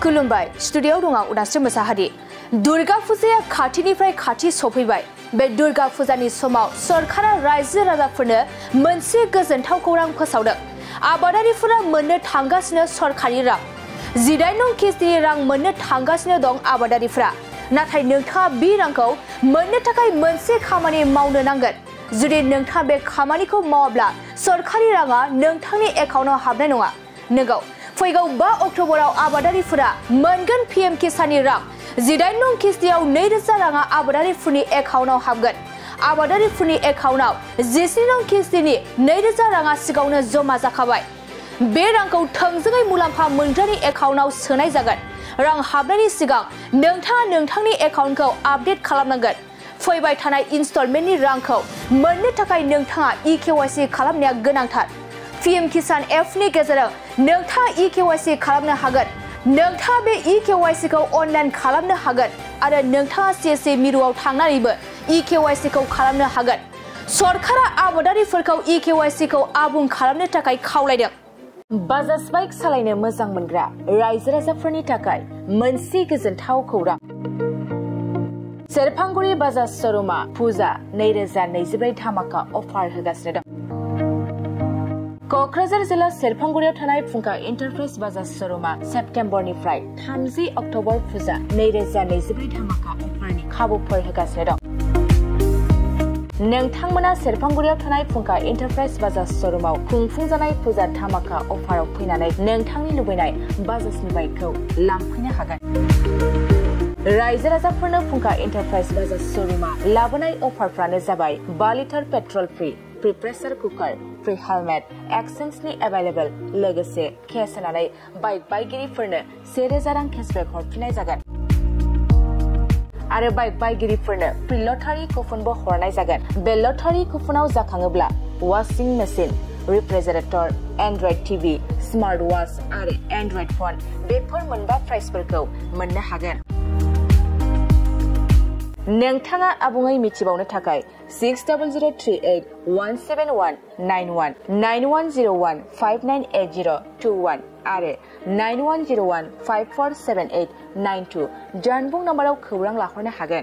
खुलुमबाय स्टुडियोआव दं आं उदास्रि मोसाहारि। दुर्गा फुजाया खाथिनिफ्राय खाथि सफैबाय। बे दुर्गा फुजानि समाव सरकारा रायजो राजाफोरनो मोनसे गोजोनथाव खौरां फोसावदों। आबादारिफोरा मोननो थांगासिनो सरकारि रां। 19 नं किस्तिनि रां मोननो थांगासिनो दं आबादारिफोरा। नाथाय नोंथाङा बे रांखौ मोननो थाखाय मोनसे खामानि मावनो नांगोन। जुदि नोंथाङा बे खामानिखौ मावाब्ला सरकारि राङा नोंथांनि एकाउन्टआव हाबनाय नङा। नोंगौ फैगौ 5 अक्ट'बराव आबादारिफोरा मोनगोन पीएम किसाननि रां। 19 नं किस्तियाव 2000 राङा आबादारिफोरनि एकाउन्टआव हाबगोन। आबादारिफोरनि एकाउन्टआव 19 नं किस्तिनि 2000 राङा सिगाङावनो जमा जाखाबाय। बे रांखौ थोंजोङै मुलाम्फा मोनग्रानि एकाउन्टआव सोनाय जागोन। रां हाबनायनि सिगां नोंथाङा नोंथांनि एकाउन्टखौ आपडेट खालामनांगोन। फैबाय थानाय इनस्टलमेन्टनि रांखौ मोननो थाखाय नोंथाङा इकेवाइसि खालामनाया गोनांथार। पीएम किसान एपनि गेजेरजों नोंथाङा इकेवाइसि खालामनो हागोन। नोंथाङा बे इकेवाइसिखौ अनलाइन खालामनो हागोन आरो नोंथाङा सीएससी मिरुआव थांनानैबो इकेवाइसिखौ खालामनो हागोन। सरकारा आबादारिफोरखौ इकेवाइसिखौ आबुं खालामनो थाखाय खावलायदों। बाजाज बाइक सालायनो मोजां मोनग्रा रायजो राजाफोरनि थाखाय मोनसे गोजोनथाव खौरां। सेरफांगुरि बाजाज श'रुमा फुजा 2024 धामाका अफार होगासिनो दं। क'क्राझार जिल्ला सेरफांगुरियाव थानाय फुंखा एन्टारप्राइज बाजाज श'रुमा सेप्तेम्बरनिफ्राय 30 अक्ट'बर फुजा 2024 धामाका अफारनि खाबुफोर होगासिनो दं। नोंथांमोना सेरफांगुरियाव थानाय फुंखा एन्टारप्राइज बाजाज श'रुमाव खुंफुंजानाय फुजा धामाका अफाराव फैनानै नोंथांनि लुबैनाय बाजाजनि बाइकखौ लांफैनो हागोन। रायजो राजाफोरनो फुंखा एन्टारप्राइज बाजाज श'रुमा लाबोनाय अफारफ्रानो जाबाय 5 litre petrol free, free pressure cooker, free helmet, एक्सचेन्जनि एभेलेबल, लोगोसे केस होनानै बाइक बायगिरिफोरनो 1000 रां केसबेक हरफिननाय जागोन। आरो बाइक बायगिरिफोरनो फ्री लटारि कुपनबो हरनाय जागोन। बे लटारि कुपनाव जाखाङोब्ला washing machine, refrigerator, Android TV, smart watch आरो एन्ड्रइड फन बेफोर मोनबा प्राइजफोरखौ मोननो हागोन। नोंथाङा आबुङै मिथिबावनो थाखाय 6003817191 9101598021 आरो 9101547892 जानबुं नाम्बाराव खौरां लाहरनो हागोन।